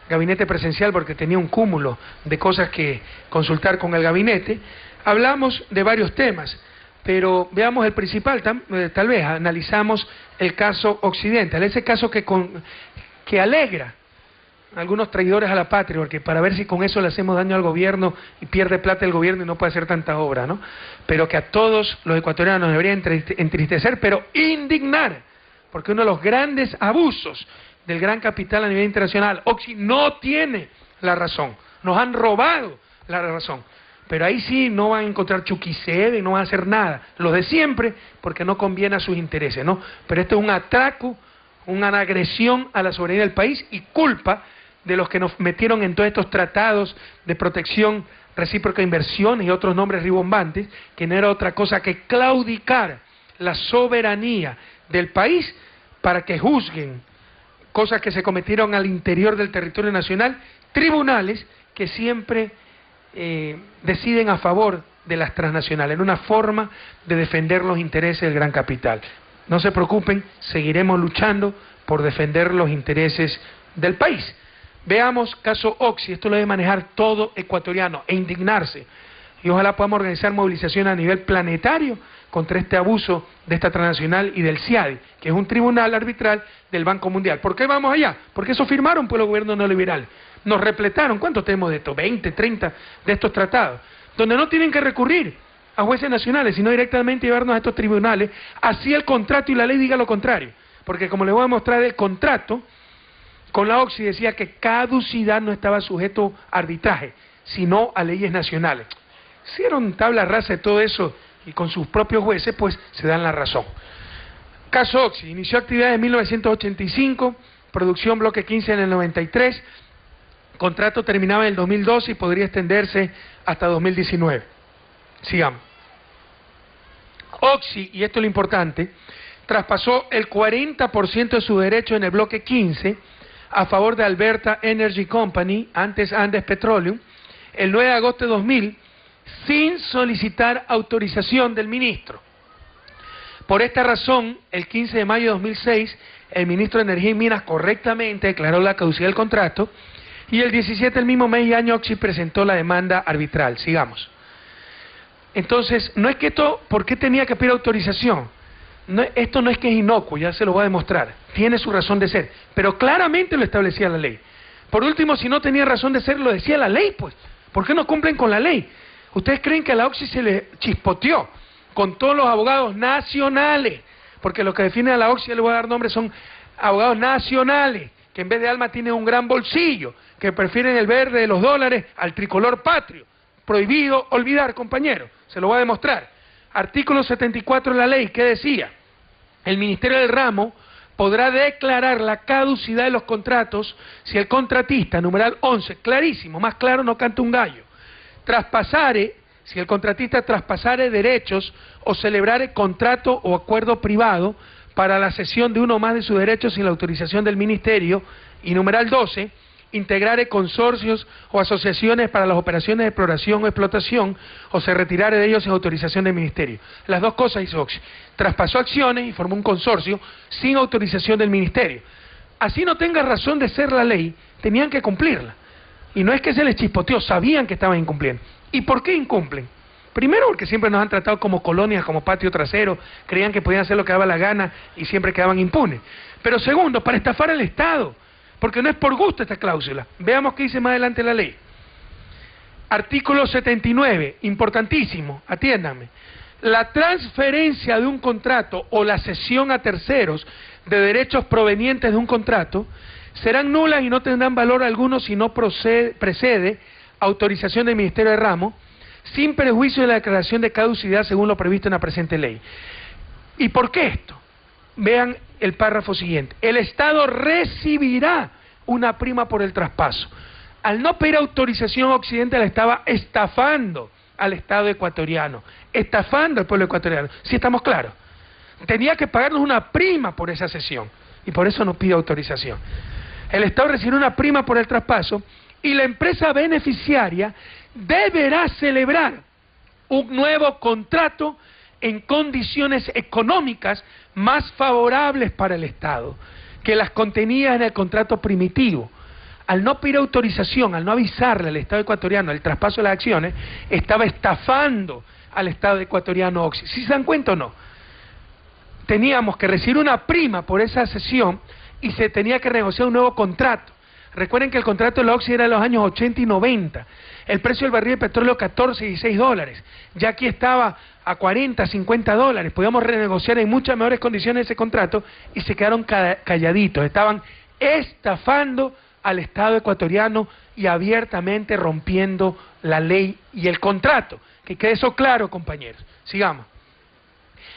gabinete presencial porque tenía un cúmulo de cosas que consultar con el gabinete. Hablamos de varios temas, pero veamos el principal, tal vez analizamos el caso Occidental, ese caso que alegra a algunos traidores a la patria, porque para ver si con eso le hacemos daño al gobierno y pierde plata el gobierno y no puede hacer tanta obra, ¿no? Pero que a todos los ecuatorianos debería entristecer, pero indignar, porque uno de los grandes abusos del gran capital a nivel internacional, Oxy no tiene la razón, nos han robado la razón, pero ahí sí no van a encontrar chuquicede y no van a hacer nada, los de siempre, porque no conviene a sus intereses, ¿no? Pero esto es un atraco, una agresión a la soberanía del país y culpa de los que nos metieron en todos estos tratados de protección recíproca de inversiones y otros nombres ribombantes, que no era otra cosa que claudicar la soberanía del país para que juzguen cosas que se cometieron al interior del territorio nacional, tribunales que siempre deciden a favor de las transnacionales, en una forma de defender los intereses del gran capital. No se preocupen, seguiremos luchando por defender los intereses del país. Veamos caso Oxy, esto lo debe manejar todo ecuatoriano e indignarse. Y ojalá podamos organizar movilización a nivel planetario contra este abuso de esta transnacional y del CIADI, que es un tribunal arbitral del Banco Mundial. ¿Por qué vamos allá? Porque eso firmaron por los gobiernos neoliberales. Nos repletaron, ¿cuántos tenemos de esto? 20, 30 de estos tratados, donde no tienen que recurrir a jueces nacionales, sino directamente llevarnos a estos tribunales, así el contrato y la ley diga lo contrario. Porque como les voy a mostrar, el contrato con la Oxy decía que caducidad no estaba sujeto a arbitraje, sino a leyes nacionales. Hicieron tabla rasa de todo eso y con sus propios jueces, pues se dan la razón. Caso Oxy, inició actividades en 1985, producción bloque 15 en el 93, contrato terminaba en el 2012 y podría extenderse hasta 2019. Sigamos. Oxy, y esto es lo importante, traspasó el 40% de su derecho en el bloque 15 a favor de Alberta Energy Company, antes Andes Petroleum, el 9 de agosto de 2000, sin solicitar autorización del ministro. Por esta razón, el 15 de mayo de 2006, el ministro de Energía y Minas correctamente declaró la caducidad del contrato y el 17 del mismo mes y año Oxy presentó la demanda arbitral. Sigamos. Entonces, no es que esto, ¿por qué tenía que pedir autorización? No, esto no es que es inocuo, ya se lo voy a demostrar, tiene su razón de ser, pero claramente lo establecía la ley. Por último, si no tenía razón de ser, lo decía la ley, pues. ¿Por qué no cumplen con la ley? ¿Ustedes creen que a la Oxy se le chispoteó con todos los abogados nacionales? Porque los que definen a la Oxy, le voy a dar nombres, son abogados nacionales, que en vez de alma tienen un gran bolsillo, que prefieren el verde de los dólares al tricolor patrio. Prohibido olvidar, compañero, se lo voy a demostrar. Artículo 74 de la ley, ¿qué decía? El Ministerio del Ramo podrá declarar la caducidad de los contratos si el contratista, numeral 11, clarísimo, más claro no canta un gallo, si el contratista traspasare derechos o celebrare contrato o acuerdo privado para la cesión de uno o más de sus derechos sin la autorización del Ministerio, y numeral 12, integrare consorcios o asociaciones para las operaciones de exploración o explotación o se retirare de ellos sin autorización del Ministerio. Las dos cosas hizo Oxy. Traspasó acciones y formó un consorcio sin autorización del Ministerio. Así no tenga razón de ser la ley, tenían que cumplirla. Y no es que se les chispoteó, sabían que estaban incumpliendo. ¿Y por qué incumplen? Primero porque siempre nos han tratado como colonias, como patio trasero, creían que podían hacer lo que daba la gana y siempre quedaban impunes. Pero segundo, para estafar al Estado, porque no es por gusto esta cláusula. Veamos qué dice más adelante la ley. Artículo 79, importantísimo, atiéndanme. La transferencia de un contrato o la cesión a terceros de derechos provenientes de un contrato serán nulas y no tendrán valor alguno si no precede autorización del Ministerio de Ramo, sin perjuicio de la declaración de caducidad según lo previsto en la presente ley. ¿Y por qué esto? Vean el párrafo siguiente. El Estado recibirá una prima por el traspaso. Al no pedir autorización, Occidental estaba estafando al Estado ecuatoriano, estafando al pueblo ecuatoriano. ¿Sí estamos claros? Tenía que pagarnos una prima por esa cesión y por eso no pide autorización. El Estado recibirá una prima por el traspaso y la empresa beneficiaria deberá celebrar un nuevo contrato en condiciones económicas más favorables para el Estado que las contenidas en el contrato primitivo. al no pedir autorización, al no avisarle al Estado ecuatoriano el traspaso de las acciones, estaba estafando al Estado ecuatoriano Oxy. ¿Sí se dan cuenta o no? Teníamos que recibir una prima por esa cesión y se tenía que negociar un nuevo contrato. Recuerden que el contrato de la Oxy era de los años 80 y 90. El precio del barril de petróleo 14 y 16 dólares. Ya aquí estaba a 40, 50 dólares. Podíamos renegociar en muchas mejores condiciones ese contrato y se quedaron calladitos. Estaban estafando al Estado ecuatoriano y abiertamente rompiendo la ley y el contrato. Que quede eso claro, compañeros. Sigamos.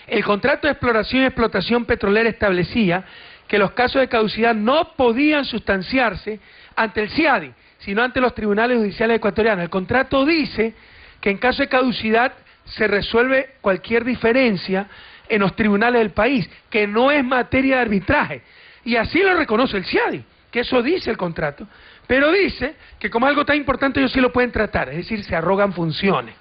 El contrato de exploración y explotación petrolera establecía que los casos de caducidad no podían sustanciarse ante el CIADI, sino ante los tribunales judiciales ecuatorianos. El contrato dice que en caso de caducidad se resuelve cualquier diferencia en los tribunales del país, que no es materia de arbitraje. Y así lo reconoce el CIADI, que eso dice el contrato, pero dice que como algo tan importante ellos sí lo pueden tratar, es decir, se arrogan funciones.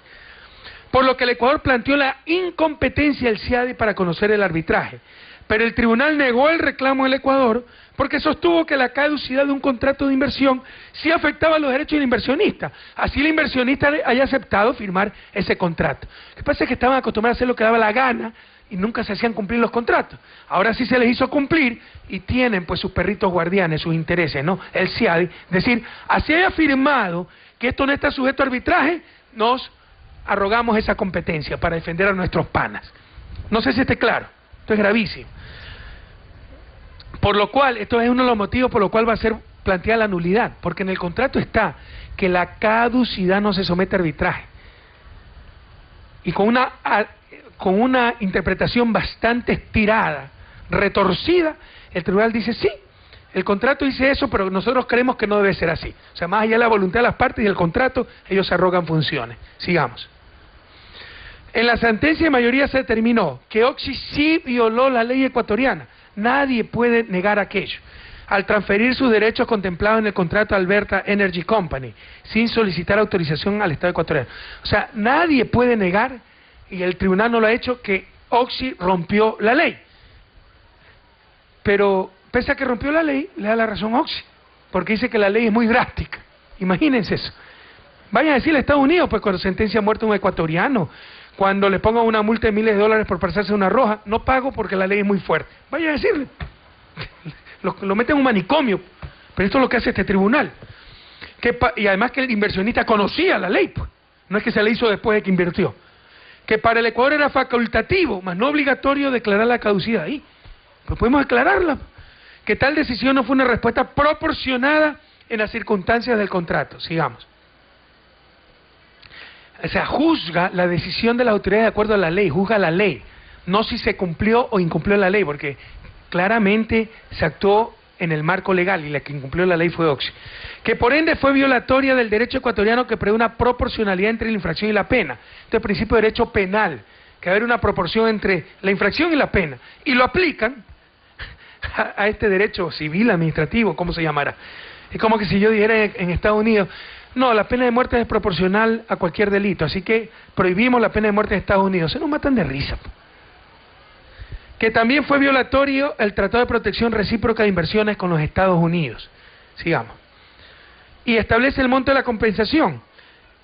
Por lo que el Ecuador planteó la incompetencia del CIADI para conocer el arbitraje. Pero el tribunal negó el reclamo del Ecuador porque sostuvo que la caducidad de un contrato de inversión sí afectaba los derechos del inversionista. Así el inversionista haya aceptado firmar ese contrato. Lo que pasa es que estaban acostumbrados a hacer lo que daba la gana y nunca se hacían cumplir los contratos. Ahora sí se les hizo cumplir y tienen pues sus perritos guardianes, sus intereses, ¿no? El CIADI. Es decir, así haya firmado que esto no está sujeto a arbitraje, nos arrogamos esa competencia para defender a nuestros panas. No sé si esté claro. Esto es gravísimo. Por lo cual, esto es uno de los motivos por los cuales va a ser planteada la nulidad, porque en el contrato está que la caducidad no se somete a arbitraje. Y con una interpretación bastante estirada, retorcida, el tribunal dice sí, el contrato dice eso, pero nosotros creemos que no debe ser así. O sea, más allá de la voluntad de las partes y del contrato, ellos se arrogan funciones. Sigamos. En la sentencia de mayoría se determinó que Oxy sí violó la ley ecuatoriana. Nadie puede negar aquello. Al transferir sus derechos contemplados en el contrato de Alberta Energy Company, sin solicitar autorización al Estado ecuatoriano. O sea, nadie puede negar, y el tribunal no lo ha hecho, que Oxy rompió la ley. Pero, pese a que rompió la ley, le da la razón a Oxy, porque dice que la ley es muy drástica. Imagínense eso. Vayan a decirle a Estados Unidos, pues cuando sentencia a muerte a un ecuatoriano, cuando le pongan una multa de miles de dólares por pasarse una roja, no pago porque la ley es muy fuerte. Vaya a decirle. Lo meten en un manicomio. Pero esto es lo que hace este tribunal. Y además que el inversionista conocía la ley, pues. No es que se le hizo después de que invirtió. Que para el Ecuador era facultativo, más no obligatorio declarar la caducidad ahí. Pues podemos declararla. Que tal decisión no fue una respuesta proporcionada en las circunstancias del contrato. Sigamos. O sea, juzga la decisión de la autoridad de acuerdo a la ley, juzga la ley, no si se cumplió o incumplió la ley, porque claramente se actuó en el marco legal y la que incumplió la ley fue Oxy. Que por ende fue violatoria del derecho ecuatoriano que prevé una proporcionalidad entre la infracción y la pena. Este es el principio de derecho penal, que debe haber una proporción entre la infracción y la pena. Y lo aplican a este derecho civil, administrativo, ¿cómo se llamará? Es como que si yo dijera en Estados Unidos, no, la pena de muerte es proporcional a cualquier delito, así que prohibimos la pena de muerte en Estados Unidos. Se nos matan de risa. Que también fue violatorio el Tratado de Protección Recíproca de Inversiones con los Estados Unidos. Sigamos. Y establece el monto de la compensación.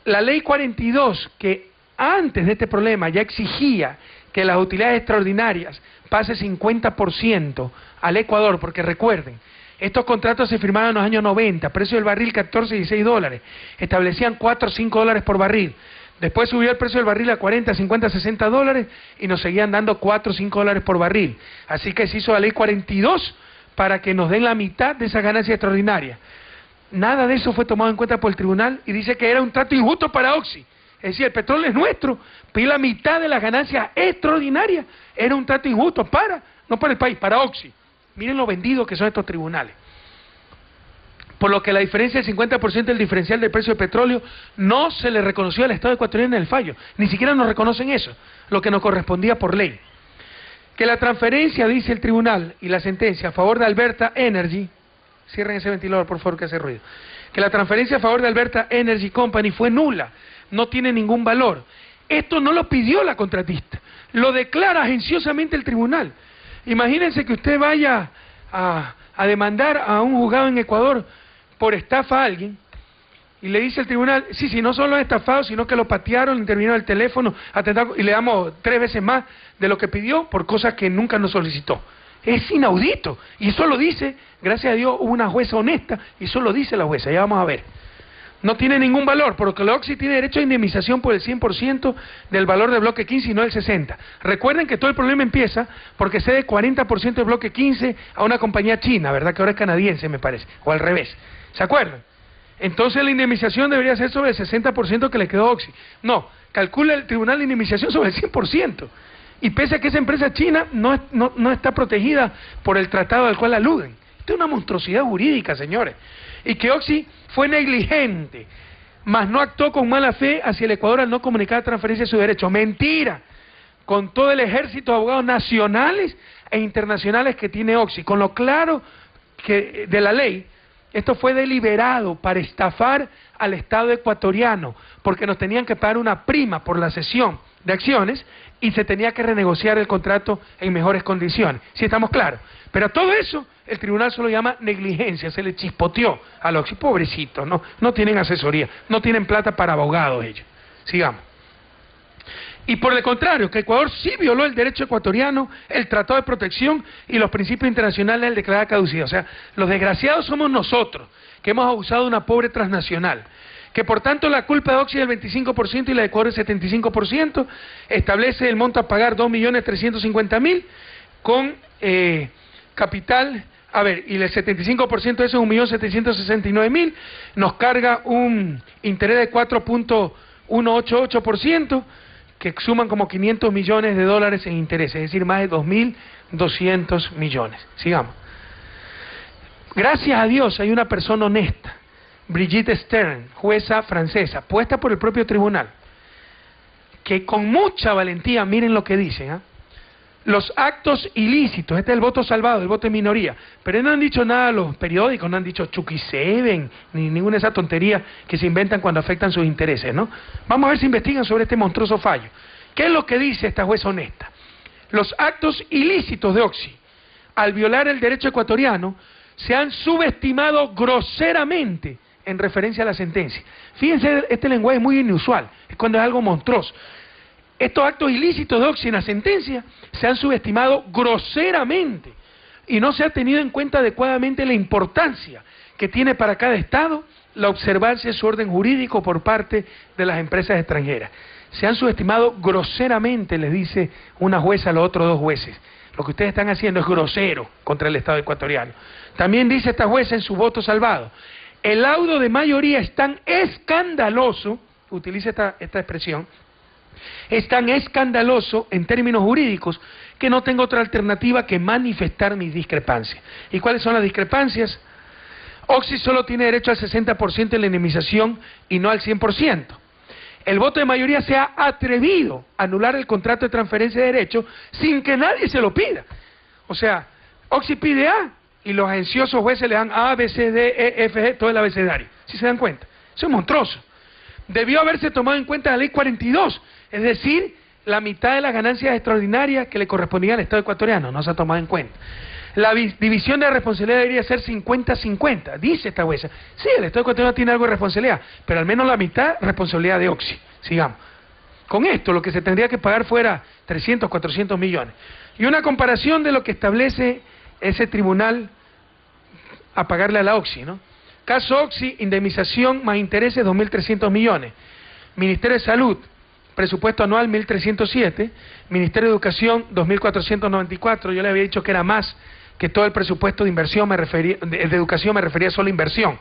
La ley 42, que antes de este problema ya exigía que las utilidades extraordinarias pase 50% al Ecuador, porque recuerden, estos contratos se firmaron en los años 90, precio del barril 14 y 16 dólares, establecían 4 o 5 dólares por barril, después subió el precio del barril a 40, 50, 60 dólares y nos seguían dando 4 o 5 dólares por barril, así que se hizo la ley 42 para que nos den la mitad de esa ganancia extraordinaria. Nada de eso fue tomado en cuenta por el tribunal y dice que era un trato injusto para Oxy, es decir, el petróleo es nuestro, pedir la mitad de las ganancias extraordinarias era un trato injusto no para el país, para Oxy. Miren lo vendidos que son estos tribunales. Por lo que la diferencia del 50% del diferencial del precio del petróleo no se le reconoció al Estado ecuatoriano en el fallo. Ni siquiera nos reconocen eso, lo que nos correspondía por ley. Que la transferencia, dice el tribunal, y la sentencia a favor de Alberta Energy, cierren ese ventilador por favor que hace ruido, que la transferencia a favor de Alberta Energy Company fue nula, no tiene ningún valor. Esto no lo pidió la contratista, lo declara agenciosamente el tribunal. Imagínense que usted vaya a demandar a un juzgado en Ecuador por estafa a alguien, y le dice el tribunal, sí, no solo es estafado, sino que lo patearon, le intervinieron el teléfono, atentaron, y le damos 3 veces más de lo que pidió por cosas que nunca nos solicitó. Es inaudito, y eso lo dice, gracias a Dios, hubo una jueza honesta, y eso lo dice la jueza, ya vamos a ver. No tiene ningún valor, porque la Oxy tiene derecho a indemnización por el 100% del valor del bloque 15 y no el 60%. Recuerden que todo el problema empieza porque cede 40% del bloque 15 a una compañía china, ¿verdad? Que ahora es canadiense, me parece, o al revés. ¿Se acuerdan? Entonces la indemnización debería ser sobre el 60% que le quedó a Oxy. No, calcula el tribunal la indemnización sobre el 100%. Y pese a que esa empresa china no está protegida por el tratado al cual aluden. Esto es una monstruosidad jurídica, señores. Y que Oxy fue negligente, mas no actuó con mala fe hacia el Ecuador al no comunicar la transferencia de su derecho. Mentira. Con todo el ejército de abogados nacionales e internacionales que tiene Oxy, con lo claro que de la ley, esto fue deliberado para estafar al Estado ecuatoriano, porque nos tenían que pagar una prima por la cesión de acciones y se tenía que renegociar el contrato en mejores condiciones. ¿Sí estamos claros? Pero a todo eso el tribunal solo llama negligencia, se le chispoteó a los pobrecitos, no tienen asesoría, no tienen plata para abogados ellos. Sigamos. Y por el contrario, que Ecuador sí violó el derecho ecuatoriano, el Tratado de Protección y los principios internacionales del declarado de caducidad. O sea, los desgraciados somos nosotros, que hemos abusado de una pobre transnacional. Que por tanto la culpa de Oxy es del 25% y la de Ecuador es 75%, establece el monto a pagar 2.350.000 con capital, y el 75% de eso es 1.769.000, nos carga un interés de 4.188%, que suman como 500 millones de dólares en intereses, es decir, más de 2.200 millones. Sigamos. Gracias a Dios hay una persona honesta, Brigitte Stern, jueza francesa, puesta por el propio tribunal, que con mucha valentía, miren lo que dicen, los actos ilícitos, este es el voto salvado, el voto de minoría, pero no han dicho nada los periódicos, no han dicho Chucky Seven, ni ninguna de esas tonterías que se inventan cuando afectan sus intereses, ¿no? Vamos a ver si investigan sobre este monstruoso fallo. ¿Qué es lo que dice esta jueza honesta? Los actos ilícitos de Oxy, al violar el derecho ecuatoriano, se han subestimado groseramente en referencia a la sentencia. Fíjense, este lenguaje es muy inusual, es cuando es algo monstruoso. Estos actos ilícitos de Oxy en la sentencia se han subestimado groseramente y no se ha tenido en cuenta adecuadamente la importancia que tiene para cada Estado la observancia de su orden jurídico por parte de las empresas extranjeras. Se han subestimado groseramente, les dice una jueza a los otros 2 jueces. Lo que ustedes están haciendo es grosero contra el Estado ecuatoriano. También dice esta jueza en su voto salvado, el laudo de mayoría es tan escandaloso, utiliza esta expresión, es tan escandaloso en términos jurídicos que no tengo otra alternativa que manifestar mis discrepancias. ¿Y cuáles son las discrepancias? Oxy solo tiene derecho al 60% de la indemnización y no al 100%. El voto de mayoría se ha atrevido a anular el contrato de transferencia de derechos sin que nadie se lo pida. O sea, Oxy pide A y los agenciosos jueces le dan A, B, C, D, E, F, G, todo el abecedario. ¿Sí se dan cuenta? Eso es monstruoso. Debió haberse tomado en cuenta la ley 42, es decir, la mitad de las ganancias extraordinarias que le correspondían al Estado ecuatoriano, no se ha tomado en cuenta. La división de responsabilidad debería ser 50-50, dice esta jueza. Sí, el Estado ecuatoriano tiene algo de responsabilidad, pero al menos la mitad responsabilidad de Oxy. Sigamos. Con esto lo que se tendría que pagar fuera 300, 400 millones. Y una comparación de lo que establece ese tribunal a pagarle a la Oxy, ¿no? Caso Oxy, indemnización más intereses 2.300 millones. Ministerio de Salud, presupuesto anual 1.307. Ministerio de Educación 2.494. Yo le había dicho que era más que todo el presupuesto de inversión, de educación me refería solo a inversión.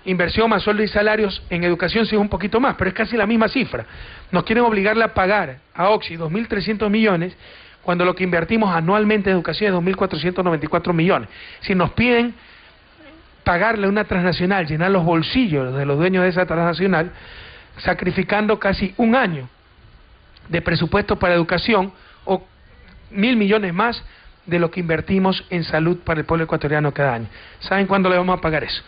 Inversión más sueldo y salarios en educación sí es un poquito más, pero es casi la misma cifra. Nos quieren obligarle a pagar a Oxy 2.300 millones cuando lo que invertimos anualmente en educación es 2.494 millones. Si nos piden pagarle a una transnacional, llenar los bolsillos de los dueños de esa transnacional, sacrificando casi un año de presupuesto para educación o 1.000 millones más de lo que invertimos en salud para el pueblo ecuatoriano cada año. ¿Saben cuándo le vamos a pagar eso?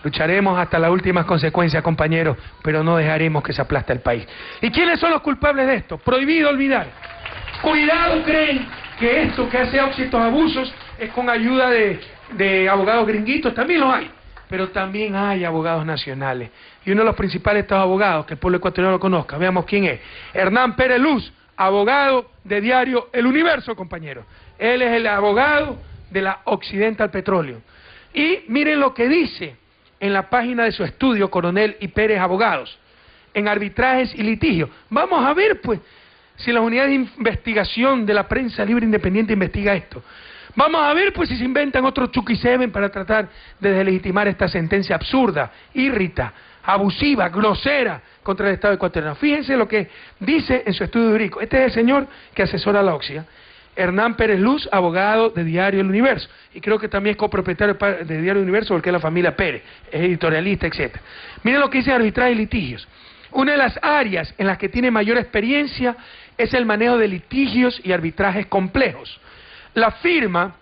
Lucharemos hasta las últimas consecuencias, compañeros, pero no dejaremos que se aplaste el país. ¿Y quiénes son los culpables de esto? Prohibido olvidar. Cuidado, creen que esto que hace Oxy, estos abusos, es con ayuda de abogados gringuitos, también los hay, pero también hay abogados nacionales. Y uno de los principales de estos abogados, que el pueblo ecuatoriano lo conozca, veamos quién es. Hernán Pérez Luz, abogado de diario El Universo, compañeros. Él es el abogado de la Occidental Petroleum. Y miren lo que dice en la página de su estudio, Coronel y Pérez Abogados, en arbitrajes y litigios. Vamos a ver, pues, si la unidad de investigación de la prensa libre independiente investiga esto. Vamos a ver, pues, si se inventan otros Chucky Seven para tratar de deslegitimar esta sentencia absurda, irrita, abusiva, grosera contra el Estado ecuatoriano. Fíjense lo que dice en su estudio jurídico. Este es el señor que asesora a la OXIA, Hernán Pérez Luz, abogado de Diario El Universo, y creo que también es copropietario de Diario El Universo porque es la familia Pérez, es editorialista, etc. Miren lo que dice arbitraje y litigios. Una de las áreas en las que tiene mayor experiencia es el manejo de litigios y arbitrajes complejos. La firma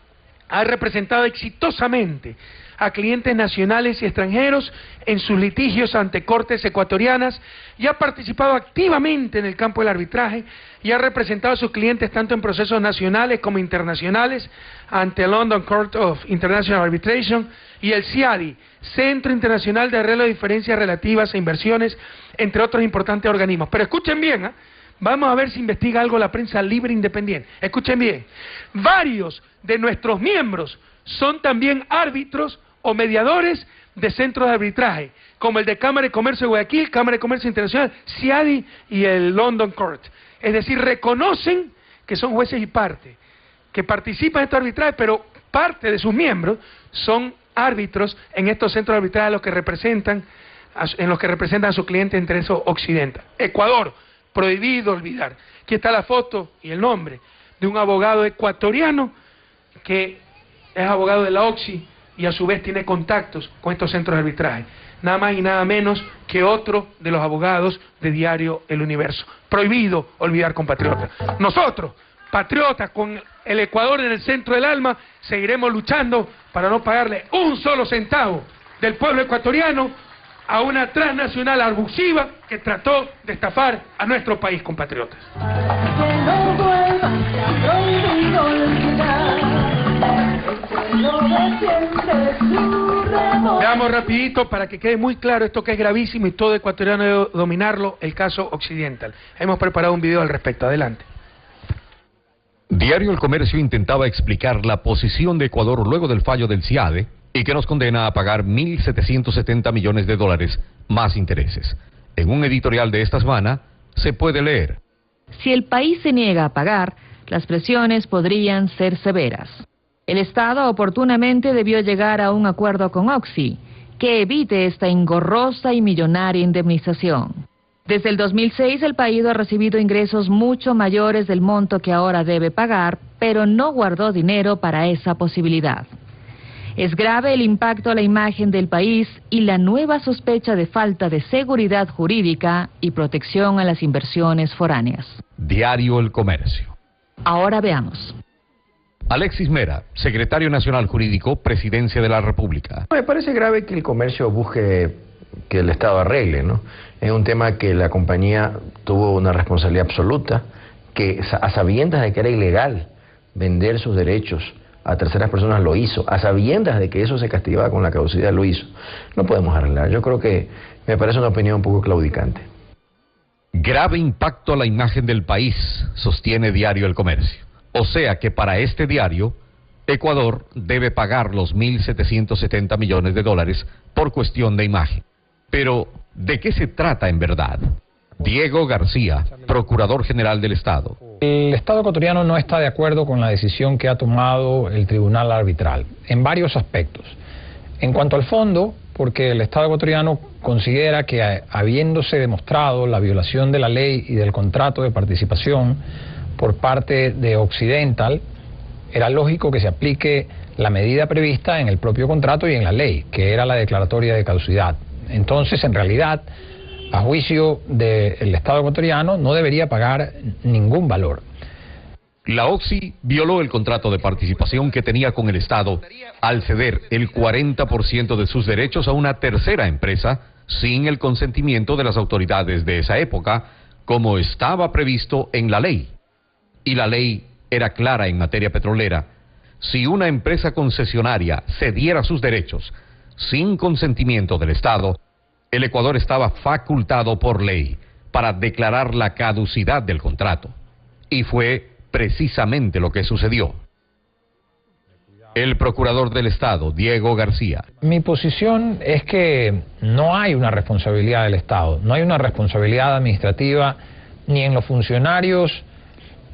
ha representado exitosamente a clientes nacionales y extranjeros en sus litigios ante cortes ecuatorianas y ha participado activamente en el campo del arbitraje y ha representado a sus clientes tanto en procesos nacionales como internacionales ante el London Court of International Arbitration y el CIADI, Centro Internacional de Arreglo de Diferencias Relativas a Inversiones, entre otros importantes organismos. Pero escuchen bien, vamos a ver si investiga algo la prensa libre e independiente. Escuchen bien, varios de nuestros miembros son también árbitros o mediadores de centros de arbitraje, como el de Cámara de Comercio de Guayaquil, Cámara de Comercio Internacional, CIADI y el London Court. Es decir, reconocen que son jueces y parte, que participan en estos arbitrajes, pero parte de sus miembros son árbitros en estos centros de arbitraje en los que representan a sus clientes entre esos occidentales. Ecuador, prohibido olvidar. Aquí está la foto y el nombre de un abogado ecuatoriano que es abogado de la OXI y a su vez tiene contactos con estos centros de arbitraje. Nada más y nada menos que otro de los abogados de Diario El Universo. Prohibido olvidar, compatriotas. Nosotros, patriotas, con el Ecuador en el centro del alma, seguiremos luchando para no pagarle un solo centavo del pueblo ecuatoriano a una transnacional abusiva que trató de estafar a nuestro país, compatriotas. Veamos rapidito para que quede muy claro esto que es gravísimo y todo ecuatoriano debe dominarlo, el caso Occidental. Hemos preparado un video al respecto. Adelante. Diario El Comercio intentaba explicar la posición de Ecuador luego del fallo del CIADE y que nos condena a pagar 1.770 millones de dólares más intereses. En un editorial de esta semana se puede leer: si el país se niega a pagar, las presiones podrían ser severas. El Estado oportunamente debió llegar a un acuerdo con Oxy, que evite esta engorrosa y millonaria indemnización. Desde el 2006 el país ha recibido ingresos mucho mayores del monto que ahora debe pagar, pero no guardó dinero para esa posibilidad. Es grave el impacto a la imagen del país y la nueva sospecha de falta de seguridad jurídica y protección a las inversiones foráneas. Diario El Comercio. Ahora veamos. Alexis Mera, secretario nacional jurídico, Presidencia de la República. Me parece grave que el comercio busque que el Estado arregle, ¿no? Es un tema que la compañía tuvo una responsabilidad absoluta, que a sabiendas de que era ilegal vender sus derechos a terceras personas lo hizo, a sabiendas de que eso se castigaba con la caducidad lo hizo. No podemos arreglar. Yo creo que me parece una opinión un poco claudicante. Grave impacto a la imagen del país, sostiene Diario El Comercio. O sea que para este diario, Ecuador debe pagar los 1.770 millones de dólares por cuestión de imagen. Pero, ¿de qué se trata en verdad? Diego García, Procurador General del Estado. El Estado ecuatoriano no está de acuerdo con la decisión que ha tomado el Tribunal Arbitral, en varios aspectos. En cuanto al fondo, porque el Estado ecuatoriano considera que habiéndose demostrado la violación de la ley y del contrato de participación por parte de Occidental, era lógico que se aplique la medida prevista en el propio contrato y en la ley, que era la declaratoria de caducidad. Entonces, en realidad, a juicio del Estado ecuatoriano, no debería pagar ningún valor. La OXI violó el contrato de participación que tenía con el Estado al ceder el 40% de sus derechos a una tercera empresa sin el consentimiento de las autoridades de esa época, como estaba previsto en la ley. Y la ley era clara en materia petrolera. Si una empresa concesionaria cediera sus derechos sin consentimiento del Estado, el Ecuador estaba facultado por ley para declarar la caducidad del contrato. Y fue precisamente lo que sucedió. El procurador del Estado, Diego García. Mi posición es que no hay una responsabilidad del Estado, no hay una responsabilidad administrativa ni en los funcionarios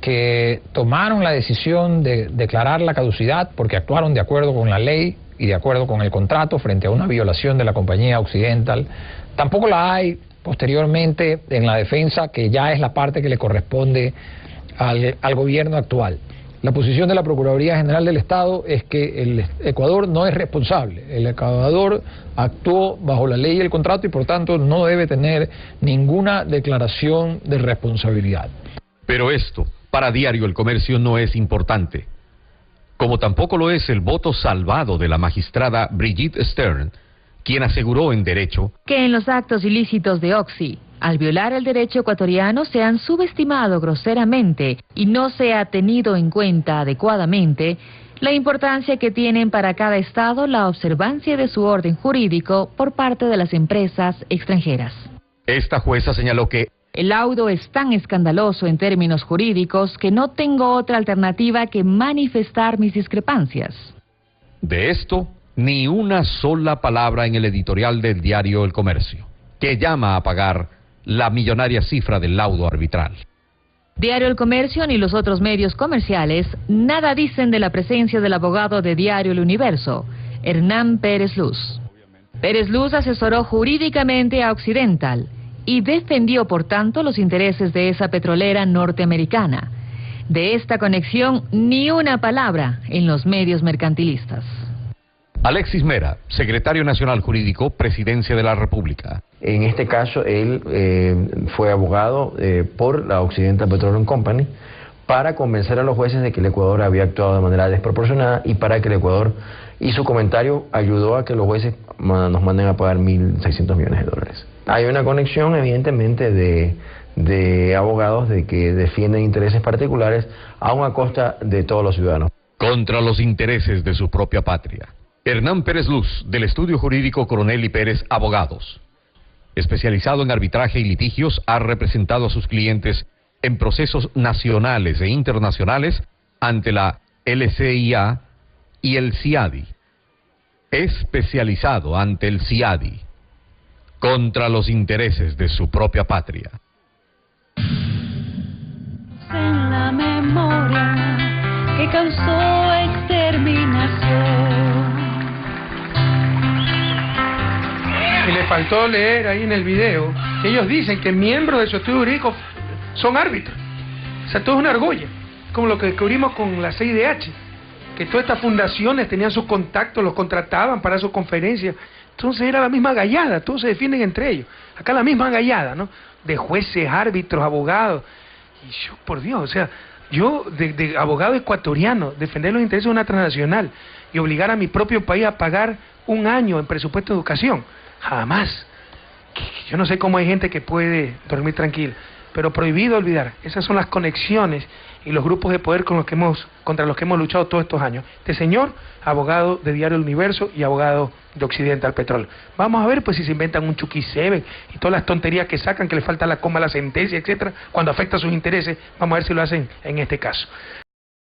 que tomaron la decisión de declarar la caducidad porque actuaron de acuerdo con la ley y de acuerdo con el contrato frente a una violación de la compañía Occidental. Tampoco la hay posteriormente en la defensa, que ya es la parte que le corresponde al gobierno actual. La posición de la Procuraduría General del Estado es que el Ecuador no es responsable. El Ecuador actuó bajo la ley y el contrato y por tanto no debe tener ninguna declaración de responsabilidad. Pero esto, para Diario El Comercio, no es importante. Como tampoco lo es el voto salvado de la magistrada Brigitte Stern, quien aseguró en derecho que en los actos ilícitos de Oxy, al violar el derecho ecuatoriano, se han subestimado groseramente y no se ha tenido en cuenta adecuadamente la importancia que tienen para cada Estado la observancia de su orden jurídico por parte de las empresas extranjeras. Esta jueza señaló que el laudo es tan escandaloso en términos jurídicos que no tengo otra alternativa que manifestar mis discrepancias. de esto ni una sola palabra en el editorial del diario El Comercio, que llama a pagar la millonaria cifra del laudo arbitral. Diario El Comercio ni los otros medios comerciales nada dicen de la presencia del abogado de Diario El Universo, Hernán Pérez Luz. Pérez Luz asesoró jurídicamente a Occidental y defendió, por tanto, los intereses de esa petrolera norteamericana. De esta conexión, ni una palabra en los medios mercantilistas. Alexis Mera, secretario nacional jurídico, Presidencia de la República. En este caso, él fue abogado por la Occidental Petroleum Company para convencer a los jueces de que el Ecuador había actuado de manera desproporcionada y para que el Ecuador, y su comentario ayudó a que los jueces nos manden a pagar 1.600 millones de dólares. Hay una conexión, evidentemente, de abogados de que defienden intereses particulares aun a costa de todos los ciudadanos. Contra los intereses de su propia patria. Hernán Pérez Luz, del Estudio Jurídico Coronel y Pérez Abogados. Especializado en arbitraje y litigios, ha representado a sus clientes en procesos nacionales e internacionales ante la LCIA y el CIADI. Especializado ante el CIADI contra los intereses de su propia patria. En la memoria que causó exterminación. Y le faltó leer ahí en el video que ellos dicen que miembros de su estudio jurídico son árbitros. O sea, todo es una argolla, como lo que descubrimos con la CIDH, que todas estas fundaciones tenían sus contactos, los contrataban para sus conferencias. Entonces era la misma gallada, todos se defienden entre ellos. Acá la misma gallada, ¿no? De jueces, árbitros, abogados. Y yo, por Dios, o sea, yo de abogado ecuatoriano, defender los intereses de una transnacional y obligar a mi propio país a pagar un año en presupuesto de educación, jamás. Yo no sé cómo hay gente que puede dormir tranquila, pero prohibido olvidar, esas son las conexiones y los grupos de poder contra los que hemos luchado todos estos años. Este señor, abogado de Diario El Universo y abogado de Occidental Petróleo. Vamos a ver pues si se inventan un Chucky 7 y todas las tonterías que sacan, que le falta la coma a la sentencia, etcétera, cuando afecta a sus intereses. Vamos a ver si lo hacen en este caso.